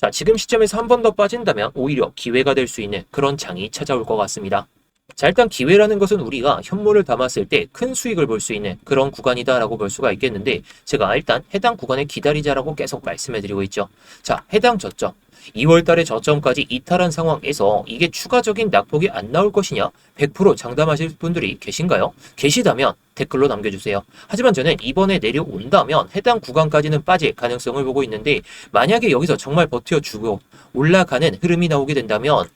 자, 지금 시점에서 한 번 더 빠진다면 오히려 기회가 될 수 있는 그런 장이 찾아올 것 같습니다. 자, 일단 기회라는 것은 우리가 현물을 담았을 때 큰 수익을 볼 수 있는 그런 구간이다라고 볼 수가 있겠는데, 제가 일단 해당 구간에 기다리자라고 계속 말씀해드리고 있죠. 자, 해당 저점 2월 달에 저점까지 이탈한 상황에서 이게 추가적인 낙폭이 안 나올 것이냐? 100% 장담하실 분들이 계신가요? 계시다면 댓글로 남겨주세요. 하지만 저는 이번에 내려온다면 해당 구간까지는 빠질 가능성을 보고 있는데, 만약에 여기서 정말 버텨주고 올라가는 흐름이 나오게 된다면,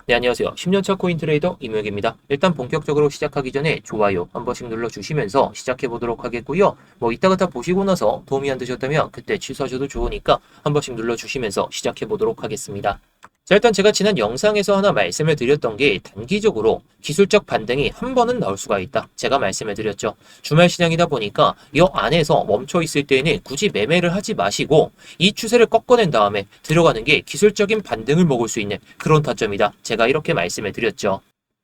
네, 안녕하세요. 10년차 코인 트레이더 이무혁입니다. 일단 본격적으로 시작하기 전에 좋아요 한 번씩 눌러주시면서 시작해 보도록 하겠고요. 이따가 다 보시고 나서 도움이 안 되셨다면 그때 취소하셔도 좋으니까 한 번씩 눌러주시면서 시작해 보도록 하겠습니다. 자, 일단 제가 지난 영상에서 하나 말씀을 드렸던 게, 단기적으로 기술적 반등이 한 번은 나올 수가 있다. 제가 말씀을 드렸죠. 주말 시장이다 보니까 이 안에서 멈춰 있을 때에는 굳이 매매를 하지 마시고 이 추세를 꺾어낸 다음에 들어가는 게 기술적인 반등을 먹을 수 있는 그런 타점이다. 제가 이렇게 말씀을 드렸죠.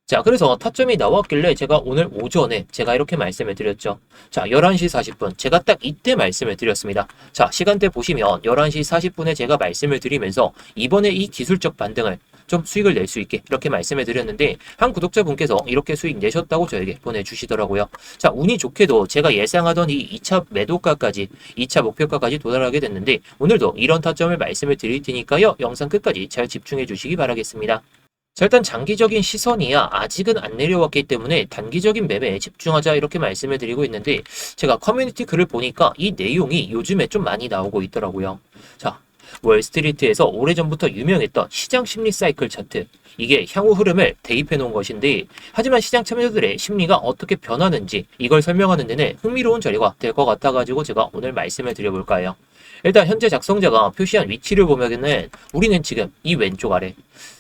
자, 그래서 타점이 나왔길래 제가 오늘 오전에 제가 이렇게 말씀을 드렸죠. 자, 11시 40분. 제가 딱 이때 말씀을 드렸습니다. 자, 시간대 보시면 11시 40분에 제가 말씀을 드리면서 이번에 이 기술적 반등을 좀 수익을 낼 수 있게 이렇게 말씀을 드렸는데, 한 구독자분께서 이렇게 수익 내셨다고 저에게 보내주시더라고요. 자, 운이 좋게도 제가 예상하던 이 2차 매도가까지, 2차 목표가까지 도달하게 됐는데, 오늘도 이런 타점을 말씀을 드릴 테니까요. 영상 끝까지 잘 집중해 주시기 바라겠습니다. 자, 일단 장기적인 시선이야 아직은 안 내려왔기 때문에 단기적인 매매에 집중하자 이렇게 말씀을 드리고 있는데, 제가 커뮤니티 글을 보니까 이 내용이 요즘에 좀 많이 나오고 있더라고요. 자, 월스트리트에서 오래전부터 유명했던 시장 심리 사이클 차트, 이게 향후 흐름을 대입해 놓은 것인데, 하지만 시장 참여자들의 심리가 어떻게 변하는지 이걸 설명하는 데는 흥미로운 자료가 될 것 같아가지고 제가 오늘 말씀을 드려볼까 해요. 일단 현재 작성자가 표시한 위치를 보면은 우리는 지금 이 왼쪽 아래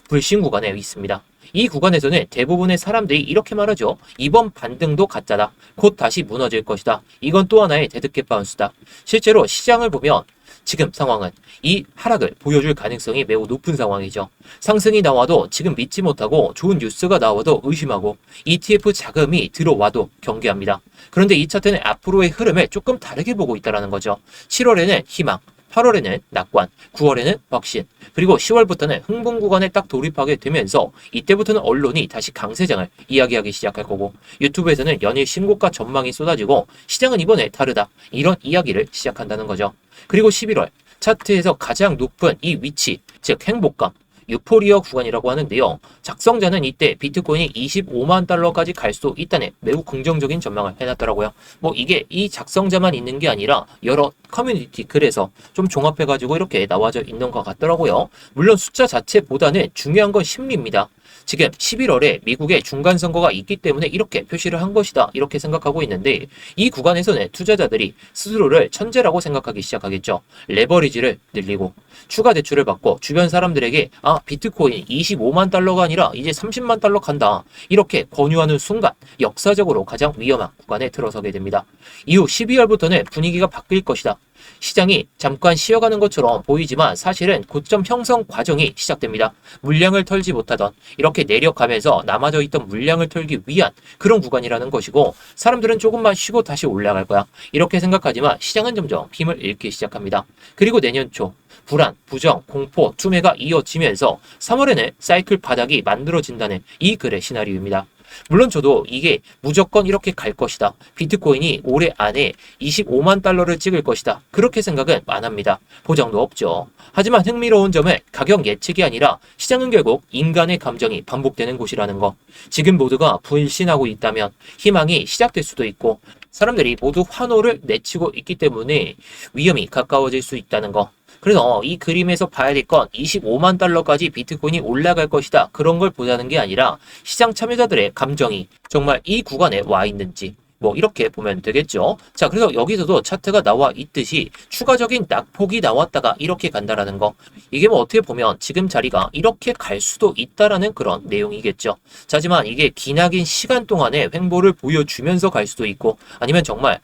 불신 구간에 있습니다. 이 구간에서는 대부분의 사람들이 이렇게 말하죠. 이번 반등도 가짜다. 곧 다시 무너질 것이다. 이건 또 하나의 데드캣 바운스다. 실제로 시장을 보면 지금 상황은 이 하락을 보여줄 가능성이 매우 높은 상황이죠. 상승이 나와도 지금 믿지 못하고, 좋은 뉴스가 나와도 의심하고, ETF 자금이 들어와도 경계합니다. 그런데 이 차트는 앞으로의 흐름을 조금 다르게 보고 있다는 거죠. 7월에는 희망, 8월에는 낙관, 9월에는 확신, 그리고 10월부터는 흥분 구간에 딱 돌입하게 되면서 이때부터는 언론이 다시 강세장을 이야기하기 시작할 거고, 유튜브에서는 연일 신고가 전망이 쏟아지고 시장은 이번에 다르다, 이런 이야기를 시작한다는 거죠. 그리고 11월 차트에서 가장 높은 이 위치, 즉 행복감, 유포리어 구간이라고 하는데요. 작성자는 이때 비트코인이 25만 달러까지 갈 수 있다는 매우 긍정적인 전망을 해놨더라고요. 이게 이 작성자만 있는 게 아니라 여러 커뮤니티 글에서 좀 종합해가지고 이렇게 나와져 있는 것 같더라고요. 물론 숫자 자체보다는 중요한 건 심리입니다. 지금 11월에 미국의 중간선거가 있기 때문에 이렇게 표시를 한 것이다, 이렇게 생각하고 있는데, 이 구간에서는 투자자들이 스스로를 천재라고 생각하기 시작하겠죠. 레버리지를 늘리고 추가 대출을 받고 주변 사람들에게 비트코인 25만 달러가 아니라 이제 30만 달러 간다, 이렇게 권유하는 순간 역사적으로 가장 위험한 구간에 들어서게 됩니다. 이후 12월부터는 분위기가 바뀔 것이다. 시장이 잠깐 쉬어가는 것처럼 보이지만 사실은 고점 형성 과정이 시작됩니다. 물량을 털지 못하던, 이렇게 내려가면서 남아져 있던 물량을 털기 위한 그런 구간이라는 것이고, 사람들은 조금만 쉬고 다시 올라갈 거야, 이렇게 생각하지만 시장은 점점 힘을 잃기 시작합니다. 그리고 내년 초 불안, 부정, 공포, 투매가 이어지면서 3월에는 사이클 바닥이 만들어진다는 이 글의 시나리오입니다. 물론 저도 이게 무조건 이렇게 갈 것이다, 비트코인이 올해 안에 25만 달러를 찍을 것이다, 그렇게 생각은 안 합니다. 보장도 없죠. 하지만 흥미로운 점은 가격 예측이 아니라 시장은 결국 인간의 감정이 반복되는 곳이라는 거. 지금 모두가 불신하고 있다면 희망이 시작될 수도 있고, 사람들이 모두 환호를 내치고 있기 때문에 위험이 가까워질 수 있다는 거. 그래서 이 그림에서 봐야 될 건 25만 달러까지 비트코인이 올라갈 것이다, 그런 걸 보자는 게 아니라 시장 참여자들의 감정이 정말 이 구간에 와 있는지, 이렇게 보면 되겠죠. 자, 그래서 여기서도 차트가 나와 있듯이 추가적인 낙폭이 나왔다가 이렇게 간다라는 거, 이게 어떻게 보면 지금 자리가 이렇게 갈 수도 있다라는 그런 내용이겠죠. 자, 하지만 이게 기나긴 시간 동안에 횡보를 보여주면서 갈 수도 있고, 아니면 정말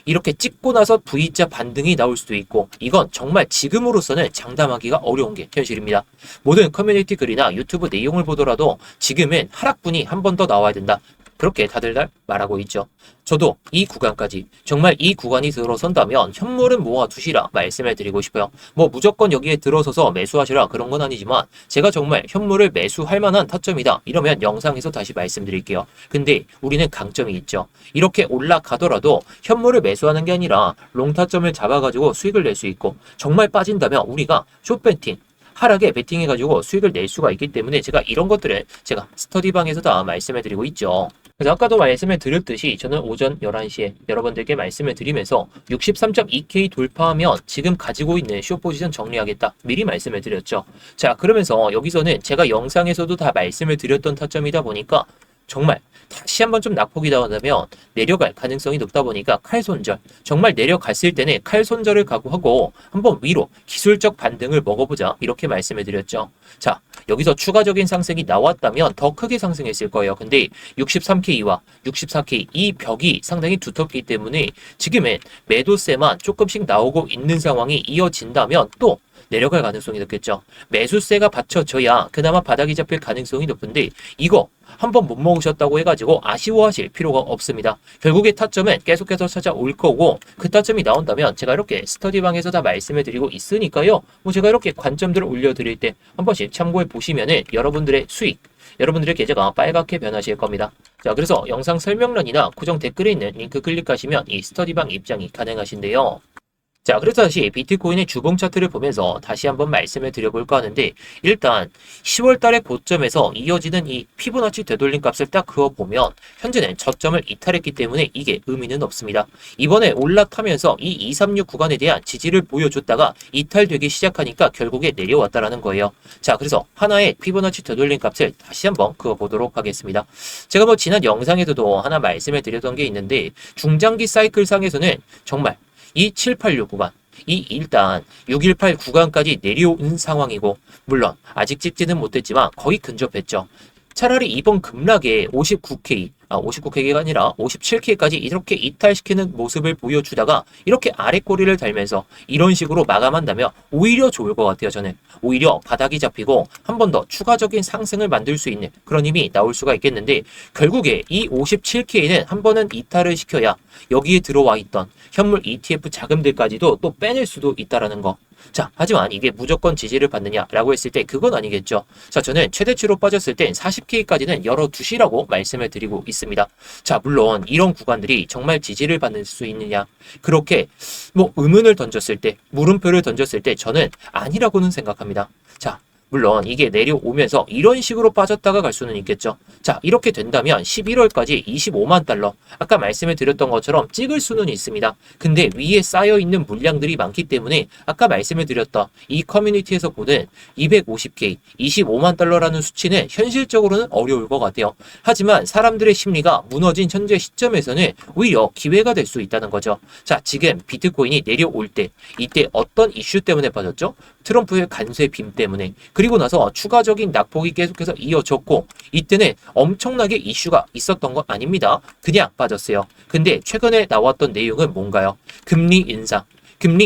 이렇게 찍고 나서 V자 반등이 나올 수도 있고, 이건 정말 지금으로서는 장담하기가 어려운 게 현실입니다. 모든 커뮤니티 글이나 유튜브 내용을 보더라도 지금은 하락분이 한 번 더 나와야 된다, 그렇게 다들 말하고 있죠. 저도 이 구간까지 정말 이 구간이 들어선다면 현물은 모아두시라 말씀을 드리고 싶어요. 뭐 무조건 여기에 들어서서 매수하시라 그런 건 아니지만 제가 정말 현물을 매수할 만한 타점이다 이러면 영상에서 다시 말씀드릴게요. 근데 우리는 강점이 있죠. 이렇게 올라가더라도 현물을 매수하는 게 아니라 롱 타점을 잡아가지고 수익을 낼 수 있고 정말 빠진다면 우리가 숏배팅 하락에 베팅해가지고 수익을 낼 수가 있기 때문에 제가 이런 것들을 제가 스터디방에서 다 말씀을 드리고 있죠. 그래서 아까도 말씀을 드렸듯이 저는 오전 11시에 여러분들께 말씀을 드리면서 63.2K 돌파하면 지금 가지고 있는 숏 포지션 정리하겠다 미리 말씀을 드렸죠. 자, 그러면서 여기서는 제가 영상에서도 다 말씀을 드렸던 타점이다 보니까 정말 다시 한번 좀 낙폭이 나온다면 내려갈 가능성이 높다 보니까 칼손절 정말 내려갔을 때는 칼손절을 각오하고 한번 위로 기술적 반등을 먹어보자 이렇게 말씀을 드렸죠. 자, 여기서 추가적인 상승이 나왔다면 더 크게 상승했을 거예요. 근데 63K와 64K 이 벽이 상당히 두텁기 때문에 지금은 매도세만 조금씩 나오고 있는 상황이 이어진다면 또 내려갈 가능성이 높겠죠. 매수세가 받쳐져야 그나마 바닥이 잡힐 가능성이 높은데 이거 한번 못 먹으셨다고 해가지고 아쉬워하실 필요가 없습니다. 결국에 타점은 계속해서 찾아올 거고 그 타점이 나온다면 제가 이렇게 스터디방에서 다 말씀을 드리고 있으니까요. 뭐 제가 이렇게 관점들을 올려드릴 때 한 번씩 참고해 보시면은 여러분들의 수익 여러분들의 계좌가 빨갛게 변하실 겁니다. 자, 그래서 영상 설명란이나 고정 댓글에 있는 링크 클릭하시면 이 스터디방 입장이 가능하신데요. 자, 그래서 다시 비트코인의 주봉 차트를 보면서 다시 한번 말씀을 드려볼까 하는데 일단 10월 달의 고점에서 이어지는 이 피보나치 되돌림 값을 딱 그어보면 현재는 저점을 이탈했기 때문에 이게 의미는 없습니다. 이번에 올라타면서 이 236 구간에 대한 지지를 보여줬다가 이탈되기 시작하니까 결국에 내려왔다라는 거예요. 자, 그래서 하나의 피보나치 되돌림 값을 다시 한번 그어보도록 하겠습니다. 제가 뭐 지난 영상에서도 하나 말씀을 드렸던 게 있는데 중장기 사이클 상에서는 정말 이 786 구간, 이 일단 618 구간까지 내려온 상황이고 물론 아직 찍지는 못했지만 거의 근접했죠. 차라리 이번 급락에 59K가 아니라 57K까지 이렇게 이탈시키는 모습을 보여주다가 이렇게 아래 꼬리를 달면서 이런 식으로 마감한다면 오히려 좋을 것 같아요. 저는 오히려 바닥이 잡히고 한 번 더 추가적인 상승을 만들 수 있는 그런 힘이 나올 수가 있겠는데 결국에 이 57K는 한 번은 이탈을 시켜야 여기에 들어와 있던 현물 ETF 자금들까지도 또 빼낼 수도 있다라는 거. 자, 하지만 이게 무조건 지지를 받느냐라고 했을 때 그건 아니겠죠. 자, 저는 최대치로 빠졌을 땐 40K까지는 열어두시라고 말씀을 드리고 있습니다. 자, 물론 이런 구간들이 정말 지지를 받을 수 있느냐 그렇게 뭐 의문을 던졌을 때 물음표를 던졌을 때 저는 아니라고는 생각합니다. 자, 물론 이게 내려오면서 이런 식으로 빠졌다가 갈 수는 있겠죠. 자, 이렇게 된다면 11월까지 25만 달러 아까 말씀을 드렸던 것처럼 찍을 수는 있습니다. 근데 위에 쌓여있는 물량들이 많기 때문에 아까 말씀을 드렸던 이 커뮤니티에서 보는 250K, 25만 달러라는 수치는 현실적으로는 어려울 것 같아요. 하지만 사람들의 심리가 무너진 현재 시점에서는 오히려 기회가 될 수 있다는 거죠. 자, 지금 비트코인이 내려올 때 이때 어떤 이슈 때문에 빠졌죠? 트럼프의 관세 빔 때문에 그리고 나서 추가적인 낙폭이 계속해서 이어졌고 이때는 엄청나게 이슈가 있었던 건 아닙니다. 그냥 빠졌어요. 근데 최근에 나왔던 내용은 뭔가요? 금리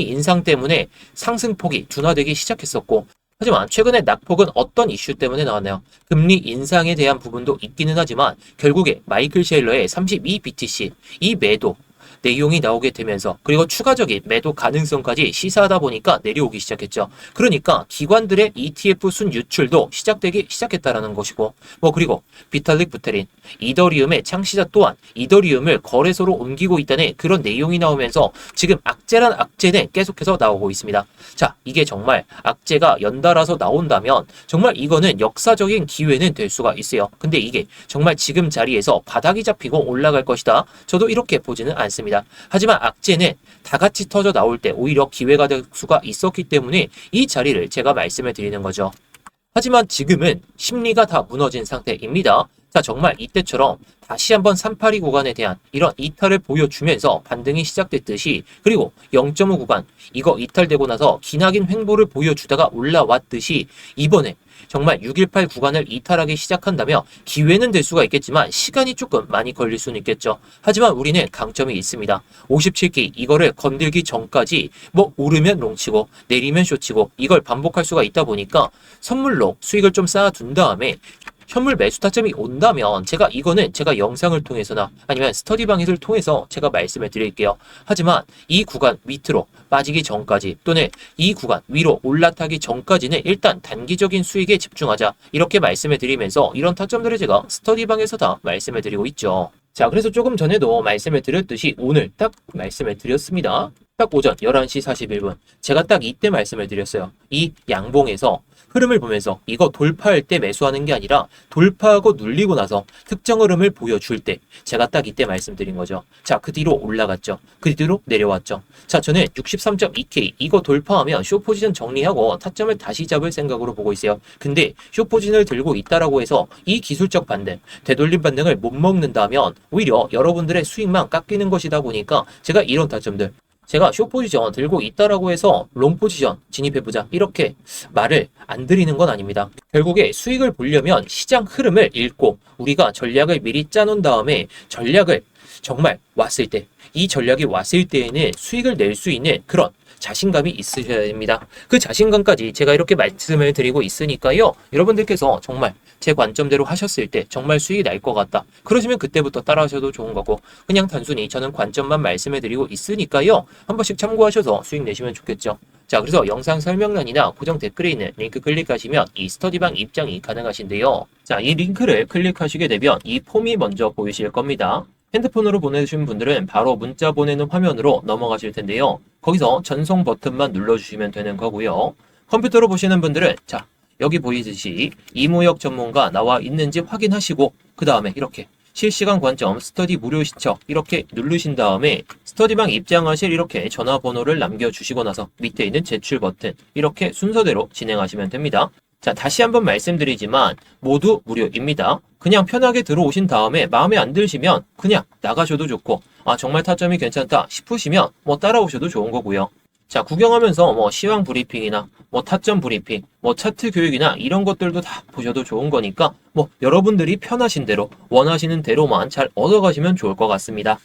인상 때문에 상승폭이 둔화되기 시작했었고 하지만 최근에 낙폭은 어떤 이슈 때문에 나왔나요? 금리 인상에 대한 부분도 있기는 하지만 결국에 마이클 셰일러의 32BTC 이 매도 내용이 나오게 되면서 그리고 추가적인 매도 가능성까지 시사하다 보니까 내려오기 시작했죠. 그러니까 기관들의 ETF 순 유출도 시작되기 시작했다라는 것이고 뭐 그리고 비탈릭 부테린 이더리움의 창시자 또한 이더리움을 거래소로 옮기고 있다는 그런 내용이 나오면서 지금 악재란 악재는 계속해서 나오고 있습니다. 자, 이게 정말 악재가 연달아서 나온다면 정말 이거는 역사적인 기회는 될 수가 있어요. 근데 이게 정말 지금 자리에서 바닥이 잡히고 올라갈 것이다. 저도 이렇게 보지는 않습니다. 하지만 악재는 다 같이 터져 나올 때 오히려 기회가 될 수가 있었기 때문에 이 자리를 제가 말씀을 드리는 거죠. 하지만 지금은 심리가 다 무너진 상태입니다. 자, 정말 이때처럼 다시 한번 382 구간에 대한 이런 이탈을 보여주면서 반등이 시작됐듯이 그리고 0.5 구간 이거 이탈되고 나서 기나긴 횡보를 보여주다가 올라왔듯이 이번에 정말 618 구간을 이탈하기 시작한다면 기회는 될 수가 있겠지만 시간이 조금 많이 걸릴 수는 있겠죠. 하지만 우리는 강점이 있습니다. 57기 이거를 건들기 전까지 뭐 오르면 롱치고 내리면 쇼치고 이걸 반복할 수가 있다 보니까 선물로 수익을 좀 쌓아둔 다음에 현물 매수 타점이 온다면 제가 영상을 통해서나 아니면 스터디 방해를 통해서 제가 말씀을 드릴게요. 하지만 이 구간 밑으로 빠지기 전까지 또는 이 구간 위로 올라타기 전까지는 일단 단기적인 수익에 집중하자. 이렇게 말씀을 드리면서 이런 타점들을 제가 스터디 방에서 다 말씀을 드리고 있죠. 자, 그래서 조금 전에도 말씀을 드렸듯이 오늘 딱 말씀을 드렸습니다. 딱 오전 11시 41분. 제가 딱 이때 말씀을 드렸어요. 이 양봉에서 흐름을 보면서 이거 돌파할 때 매수하는 게 아니라 돌파하고 눌리고 나서 특정 흐름을 보여줄 때 제가 딱 이때 말씀드린 거죠. 자, 그 뒤로 올라갔죠. 그 뒤로 내려왔죠. 자, 저는 63.2K 이거 돌파하면 숏 포지션 정리하고 타점을 다시 잡을 생각으로 보고 있어요. 근데 숏 포지션을 들고 있다라고 해서 이 기술적 반등, 되돌림 반등을 못 먹는다면 오히려 여러분들의 수익만 깎이는 것이다 보니까 제가 이런 타점들 제가 숏 포지션 들고 있다라고 해서 롱 포지션 진입해보자 이렇게 말을 안 드리는 건 아닙니다. 결국에 수익을 보려면 시장 흐름을 읽고 우리가 전략을 미리 짜놓은 다음에 전략을 정말 왔을 때 이 전략이 왔을 때에는 수익을 낼 수 있는 그런 자신감이 있으셔야 됩니다. 그 자신감까지 제가 이렇게 말씀을 드리고 있으니까요. 여러분들께서 정말 제 관점대로 하셨을 때 정말 수익이 날 것 같다. 그러시면 그때부터 따라하셔도 좋은 거고 그냥 단순히 저는 관점만 말씀을 드리고 있으니까요. 한 번씩 참고하셔서 수익 내시면 좋겠죠. 자, 그래서 영상 설명란이나 고정 댓글에 있는 링크 클릭하시면 이 스터디방 입장이 가능하신데요. 자, 이 링크를 클릭하시게 되면 이 폼이 먼저 보이실 겁니다. 핸드폰으로 보내주신 분들은 바로 문자 보내는 화면으로 넘어가실 텐데요. 거기서 전송 버튼만 눌러주시면 되는 거고요. 컴퓨터로 보시는 분들은 자, 여기 보이듯이 이무역 전문가 나와 있는지 확인하시고 그 다음에 이렇게 실시간 관점 스터디 무료 시청 이렇게 누르신 다음에 스터디방 입장하실 이렇게 전화번호를 남겨주시고 나서 밑에 있는 제출 버튼 이렇게 순서대로 진행하시면 됩니다. 자, 다시 한번 말씀드리지만 모두 무료입니다. 그냥 편하게 들어오신 다음에 마음에 안 드시면 그냥 나가셔도 좋고 정말 타점이 괜찮다 싶으시면 따라오셔도 좋은 거고요. 자, 구경하면서 시황 브리핑이나 타점 브리핑, 차트 교육이나 이런 것들도 다 보셔도 좋은 거니까 여러분들이 편하신 대로 원하시는 대로만 잘 얻어가시면 좋을 것 같습니다.